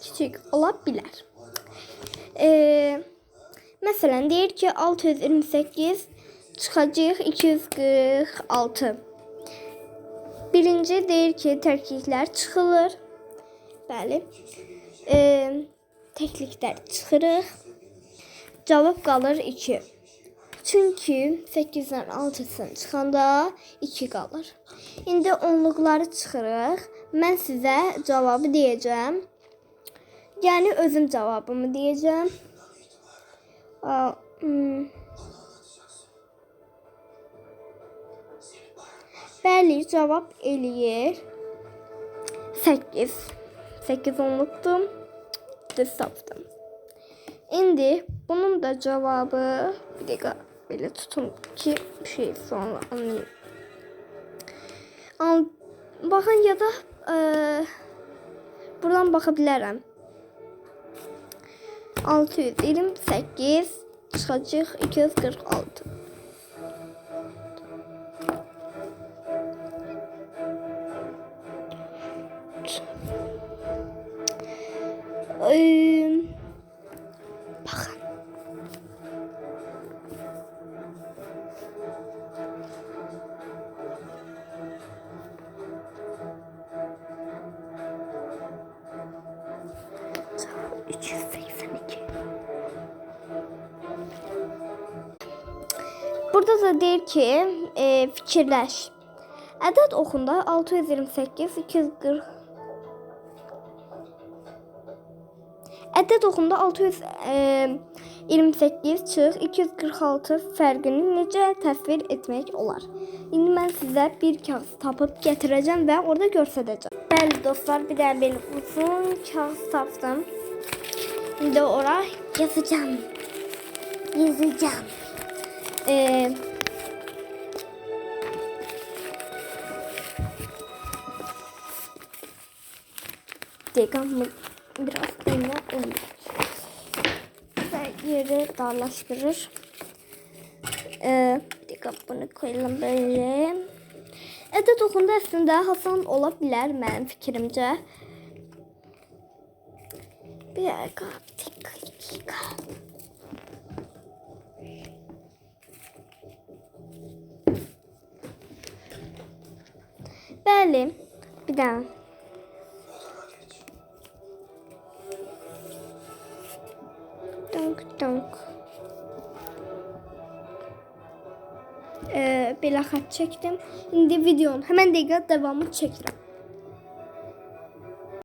küçük ola bilər. Məsələn, deyir ki, 628 çıxacaq 246. Birinci deyir ki, tərkiklər çıxılır. Bəli. Təkliklər çıxırıq. Cavab qalır 2. Çünki 8-dən 6-sını çıxanda 2 qalır. İndi onluqları çıxırıq. Mən sizə cavabı deyəcəm. Yəni özüm cavabımı deyəcəm. Bəli, cavab eləyir 8. 8 onluqdur. Düz tapdım. İndi bunun da cavabı bir dəqiqə belə tutun ki, bir şey sonra anlayayım. Baxın ya da buradan baxa bilərəm. 628 çıxacaq 246. Baxın. Cavab 382. Burada da deyir ki, fikirləş. Ədəd oxunda 628, 240. Ədəd oxunda 628 çıx 246 fərqini necə təsvir etmək olar? İndi mən sizə bir kağız tapıb gətirəcəm və orada göstərəcəm. Bəli dostlar, bir də belə uzun kağız tapdım. İndi ora yazacağım. Deqamı biraz önüne oluyor. Ve yeri darlaştırır. Bir dakika bunu koyalım böyle. Ədəd oxunda əslində Hasan ola bilər mənim fikrimcə. Bir dakika. Bəli, bir daha. Donk. Belə xat çəkdim. İndi videonun həmən dəqiqə davamını çəkirəm.